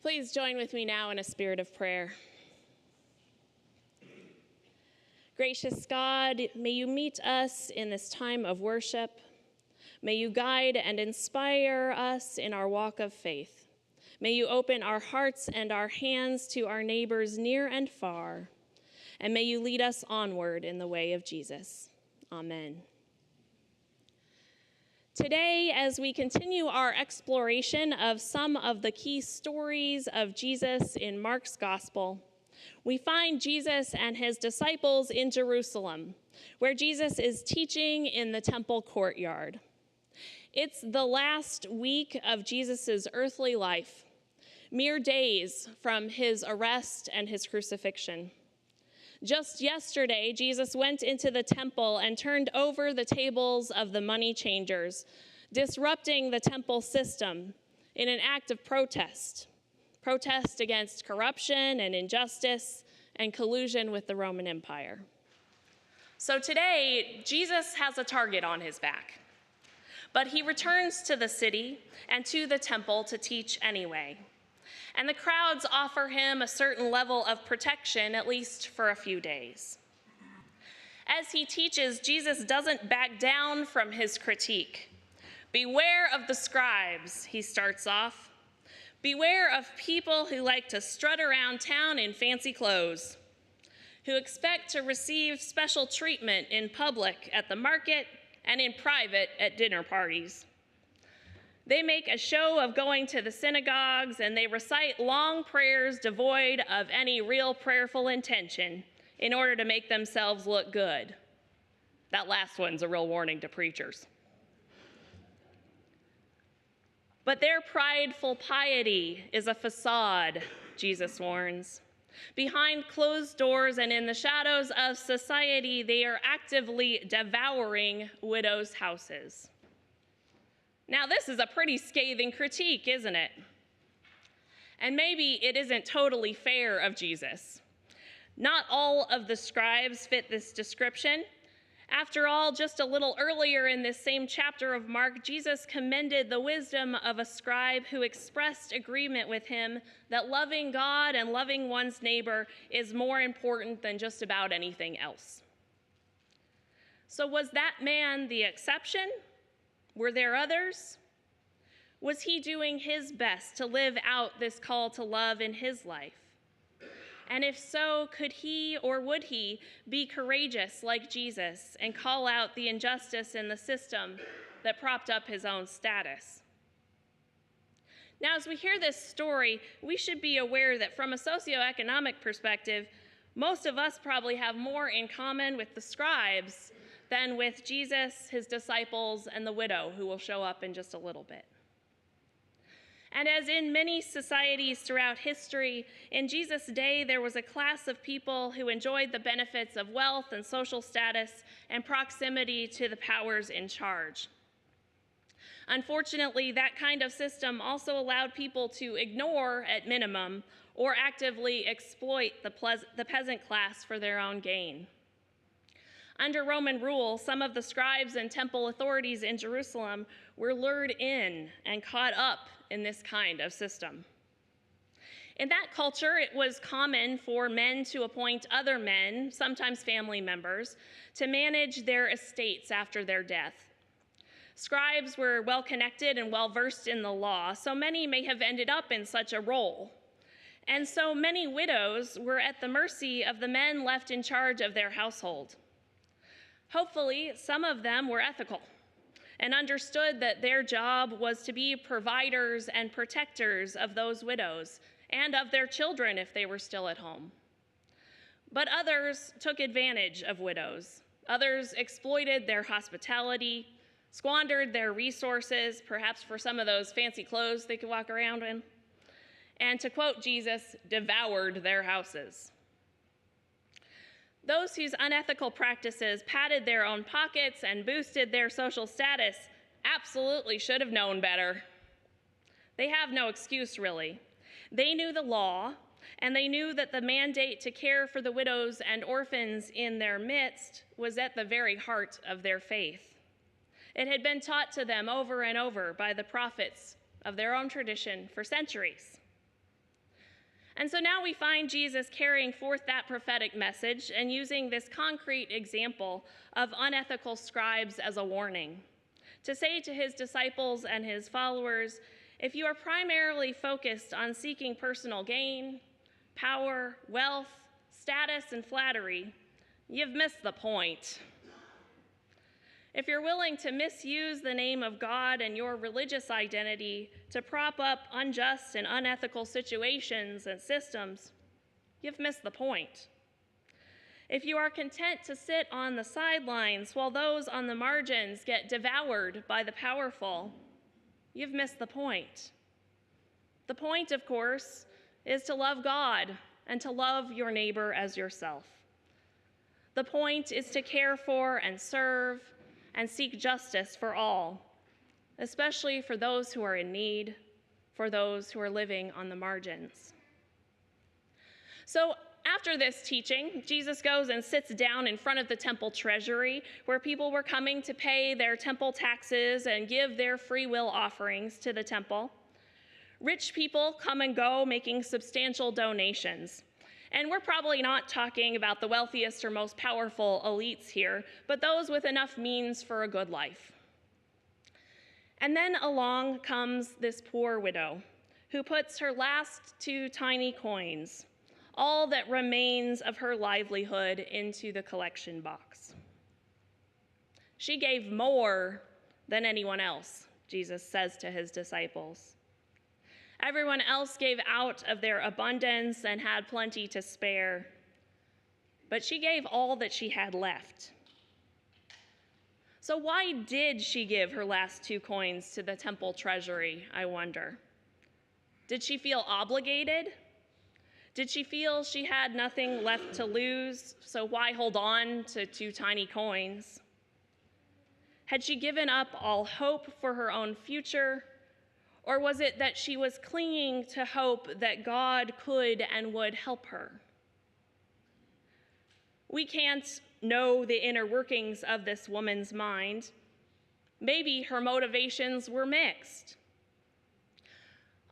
Please join with me now in a spirit of prayer. Gracious God, may you meet us in this time of worship. May you guide and inspire us in our walk of faith. May you open our hearts and our hands to our neighbors near and far. And may you lead us onward in the way of Jesus. Amen. Today, as we continue our exploration of some of the key stories of Jesus in Mark's Gospel, we find Jesus and his disciples in Jerusalem, where Jesus is teaching in the temple courtyard. It's the last week of Jesus' earthly life, mere days from his arrest and his crucifixion. Just yesterday, Jesus went into the temple and turned over the tables of the money changers, disrupting the temple system in an act of protest against corruption and injustice and collusion with the Roman Empire. So today, Jesus has a target on his back, but he returns to the city and to the temple to teach anyway. And the crowds offer him a certain level of protection, at least for a few days. As he teaches, Jesus doesn't back down from his critique. Beware of the scribes, he starts off. Beware of people who like to strut around town in fancy clothes, who expect to receive special treatment in public at the market and in private at dinner parties. They make a show of going to the synagogues, and they recite long prayers devoid of any real prayerful intention in order to make themselves look good. That last one's a real warning to preachers. But their prideful piety is a facade, Jesus warns. Behind closed doors and in the shadows of society, they are actively devouring widows' houses. Now, this is a pretty scathing critique, isn't it? And maybe it isn't totally fair of Jesus. Not all of the scribes fit this description. After all, just a little earlier in this same chapter of Mark, Jesus commended the wisdom of a scribe who expressed agreement with him that loving God and loving one's neighbor is more important than just about anything else. So was that man the exception? Were there others? Was he doing his best to live out this call to love in his life? And if so, could he or would he be courageous like Jesus and call out the injustice in the system that propped up his own status? Now, as we hear this story, we should be aware that from a socioeconomic perspective, most of us probably have more in common with the scribes than with Jesus, his disciples, and the widow, who will show up in just a little bit. And as in many societies throughout history, in Jesus' day, there was a class of people who enjoyed the benefits of wealth and social status and proximity to the powers in charge. Unfortunately, that kind of system also allowed people to ignore, at minimum, or actively exploit the peasant class for their own gain. Under Roman rule, some of the scribes and temple authorities in Jerusalem were lured in and caught up in this kind of system. In that culture, it was common for men to appoint other men, sometimes family members, to manage their estates after their death. Scribes were well-connected and well-versed in the law, so many may have ended up in such a role. And so many widows were at the mercy of the men left in charge of their household. Hopefully, some of them were ethical and understood that their job was to be providers and protectors of those widows and of their children if they were still at home. But others took advantage of widows. Others exploited their hospitality, squandered their resources, perhaps for some of those fancy clothes they could walk around in, and to quote Jesus, devoured their houses. Those whose unethical practices padded their own pockets and boosted their social status absolutely should have known better. They have no excuse, really. They knew the law, and they knew that the mandate to care for the widows and orphans in their midst was at the very heart of their faith. It had been taught to them over and over by the prophets of their own tradition for centuries. And so now we find Jesus carrying forth that prophetic message and using this concrete example of unethical scribes as a warning to say to his disciples and his followers, if you are primarily focused on seeking personal gain, power, wealth, status, and flattery, you've missed the point. If you're willing to misuse the name of God and your religious identity to prop up unjust and unethical situations and systems, you've missed the point. If you are content to sit on the sidelines while those on the margins get devoured by the powerful, you've missed the point. The point, of course, is to love God and to love your neighbor as yourself. The point is to care for and serve and seek justice for all, especially for those who are in need, for those who are living on the margins. So after this teaching, Jesus goes and sits down in front of the temple treasury where people were coming to pay their temple taxes and give their free will offerings to the temple. Rich people come and go making substantial donations. And we're probably not talking about the wealthiest or most powerful elites here, but those with enough means for a good life. And then along comes this poor widow who puts her last 2 tiny coins, all that remains of her livelihood, into the collection box. She gave more than anyone else, Jesus says to his disciples. Everyone else gave out of their abundance and had plenty to spare, but she gave all that she had left. So why did she give her last 2 coins to the temple treasury, I wonder? Did she feel obligated? Did she feel she had nothing left to lose, so why hold on to 2 tiny coins? Had she given up all hope for her own future? Or was it that she was clinging to hope that God could and would help her? We can't know the inner workings of this woman's mind. Maybe her motivations were mixed.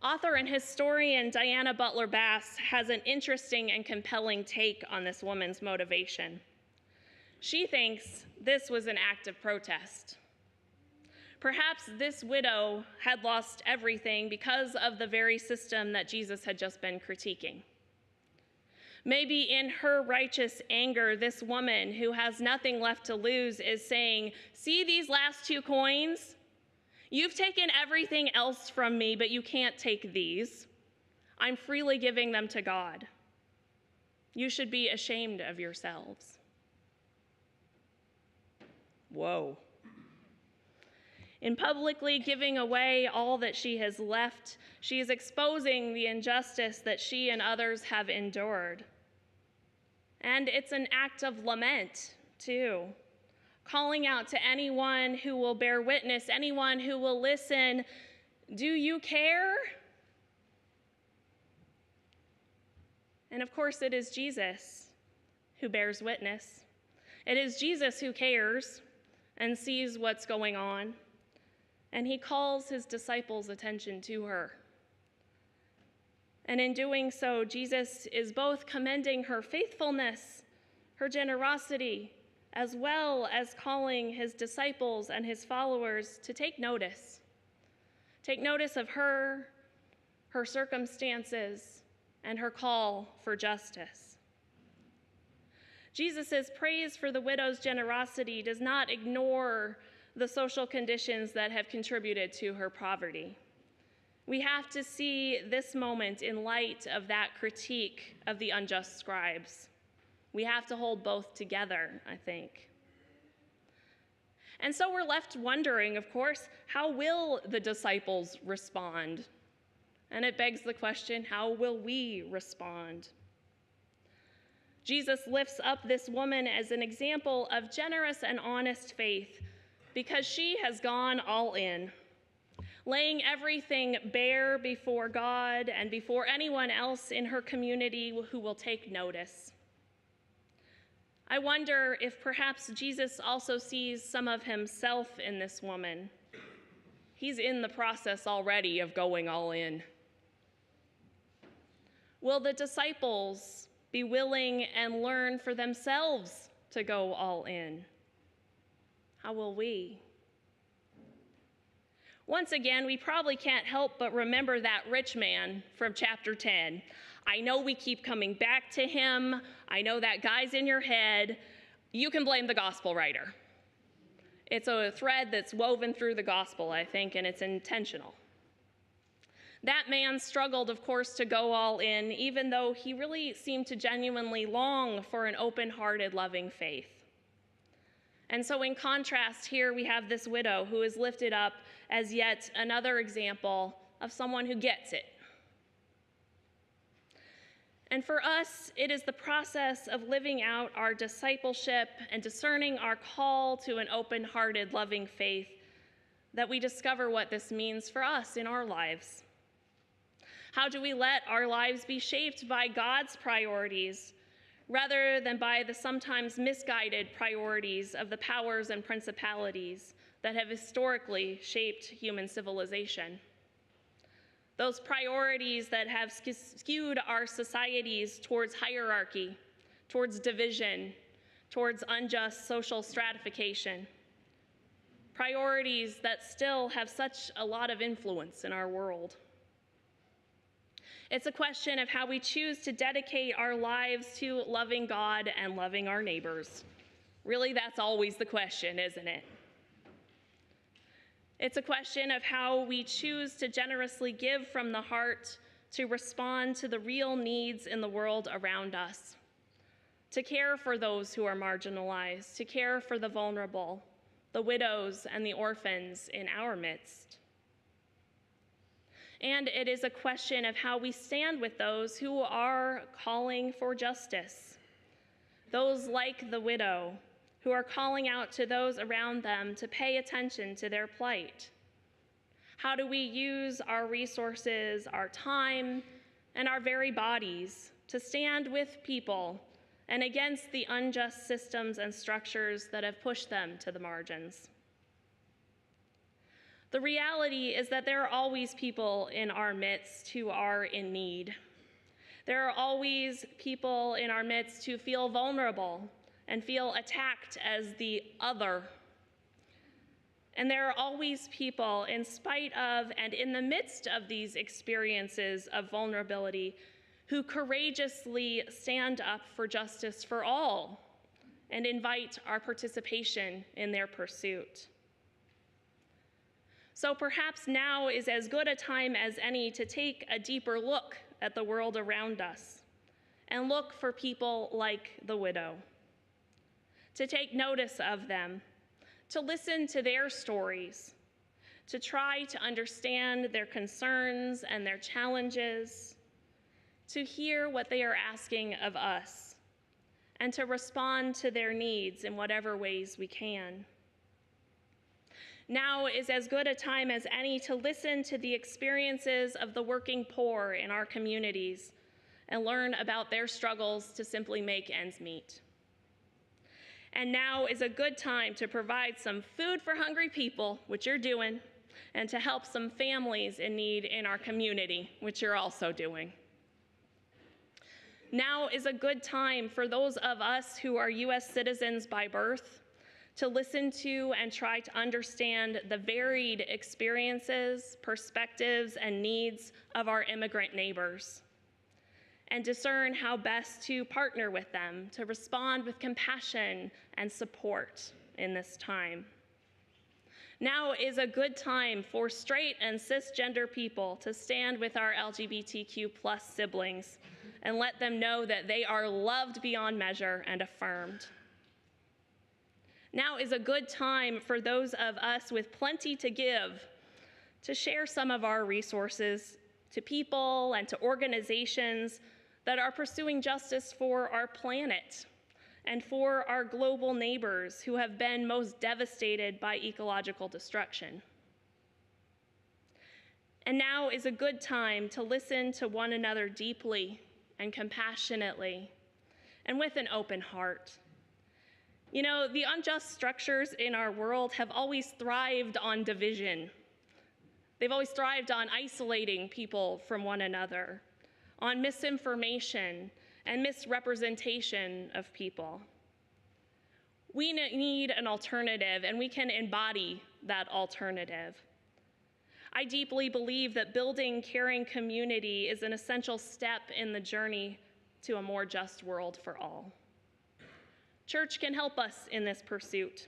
Author and historian Diana Butler Bass has an interesting and compelling take on this woman's motivation. She thinks this was an act of protest. Perhaps this widow had lost everything because of the very system that Jesus had just been critiquing. Maybe in her righteous anger, this woman who has nothing left to lose is saying, see these last 2 coins? You've taken everything else from me, but you can't take these. I'm freely giving them to God. You should be ashamed of yourselves. Whoa. In publicly giving away all that she has left, she is exposing the injustice that she and others have endured. And it's an act of lament, too, calling out to anyone who will bear witness, anyone who will listen, do you care? And of course, it is Jesus who bears witness. It is Jesus who cares and sees what's going on. And he calls his disciples' attention to her. And in doing so, Jesus is both commending her faithfulness, her generosity, as well as calling his disciples and his followers to take notice. Take notice of her circumstances, and her call for justice. Jesus' praise for the widow's generosity does not ignore the social conditions that have contributed to her poverty. We have to see this moment in light of that critique of the unjust scribes. We have to hold both together, I think. And so we're left wondering, of course, how will the disciples respond? And it begs the question, how will we respond? Jesus lifts up this woman as an example of generous and honest faith because she has gone all in, laying everything bare before God and before anyone else in her community who will take notice. I wonder if perhaps Jesus also sees some of himself in this woman. He's in the process already of going all in. Will the disciples be willing and learn for themselves to go all in? How will we? Once again, we probably can't help but remember that rich man from chapter 10. I know we keep coming back to him. I know that guy's in your head. You can blame the gospel writer. It's a thread that's woven through the gospel, I think, and it's intentional. That man struggled, of course, to go all in, even though he really seemed to genuinely long for an open-hearted, loving faith. And so in contrast, here we have this widow who is lifted up as yet another example of someone who gets it. And for us, it is the process of living out our discipleship and discerning our call to an open-hearted, loving faith that we discover what this means for us in our lives. How do we let our lives be shaped by God's priorities rather than by the sometimes misguided priorities of the powers and principalities that have historically shaped human civilization? Those priorities that have skewed our societies towards hierarchy, towards division, towards unjust social stratification. Priorities that still have such a lot of influence in our world. It's a question of how we choose to dedicate our lives to loving God and loving our neighbors. Really, that's always the question, isn't it? It's a question of how we choose to generously give from the heart to respond to the real needs in the world around us, to care for those who are marginalized, to care for the vulnerable, the widows and the orphans in our midst. And it is a question of how we stand with those who are calling for justice, those like the widow, who are calling out to those around them to pay attention to their plight. How do we use our resources, our time, and our very bodies to stand with people and against the unjust systems and structures that have pushed them to the margins? The reality is that there are always people in our midst who are in need. There are always people in our midst who feel vulnerable and feel attacked as the other. And there are always people, in spite of and in the midst of these experiences of vulnerability, who courageously stand up for justice for all and invite our participation in their pursuit. So perhaps now is as good a time as any to take a deeper look at the world around us and look for people like the widow, to take notice of them, to listen to their stories, to try to understand their concerns and their challenges, to hear what they are asking of us, and to respond to their needs in whatever ways we can. Now is as good a time as any to listen to the experiences of the working poor in our communities and learn about their struggles to simply make ends meet. And now is a good time to provide some food for hungry people, which you're doing, and to help some families in need in our community, which you're also doing. Now is a good time for those of us who are U.S. citizens by birth to listen to and try to understand the varied experiences, perspectives, and needs of our immigrant neighbors, and discern how best to partner with them to respond with compassion and support in this time. Now is a good time for straight and cisgender people to stand with our LGBTQ+ siblings and let them know that they are loved beyond measure and affirmed. Now is a good time for those of us with plenty to give to share some of our resources to people and to organizations that are pursuing justice for our planet and for our global neighbors who have been most devastated by ecological destruction. And now is a good time to listen to one another deeply and compassionately and with an open heart. You know, the unjust structures in our world have always thrived on division. They've always thrived on isolating people from one another, on misinformation and misrepresentation of people. We need an alternative, and we can embody that alternative. I deeply believe that building caring community is an essential step in the journey to a more just world for all. Church can help us in this pursuit,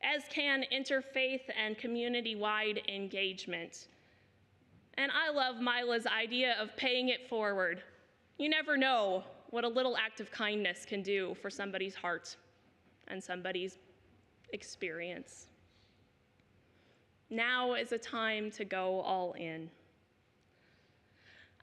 as can interfaith and community-wide engagement. And I love Mila's idea of paying it forward. You never know what a little act of kindness can do for somebody's heart and somebody's experience. Now is a time to go all in.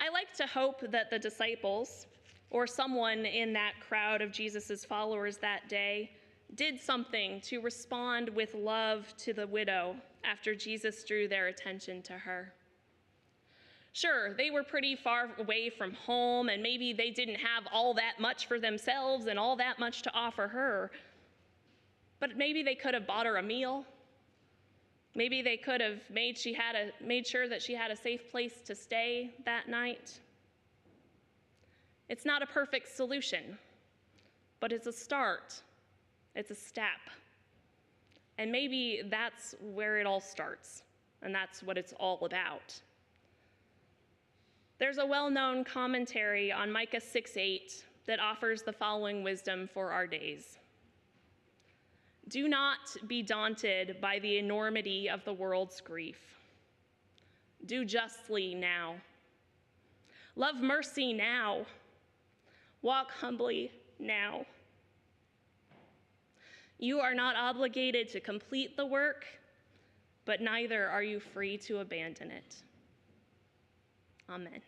I like to hope that the disciples, or someone in that crowd of Jesus' followers that day, did something to respond with love to the widow after Jesus drew their attention to her. Sure, they were pretty far away from home, and maybe they didn't have all that much for themselves and all that much to offer her, but maybe they could have bought her a meal. Maybe they could have made sure that she had a safe place to stay that night. It's not a perfect solution, but it's a start. It's a step. And maybe that's where it all starts, and that's what it's all about. There's a well-known commentary on Micah 6:8 that offers the following wisdom for our days. Do not be daunted by the enormity of the world's grief. Do justly now. Love mercy now. Walk humbly now. You are not obligated to complete the work, but neither are you free to abandon it. Amen.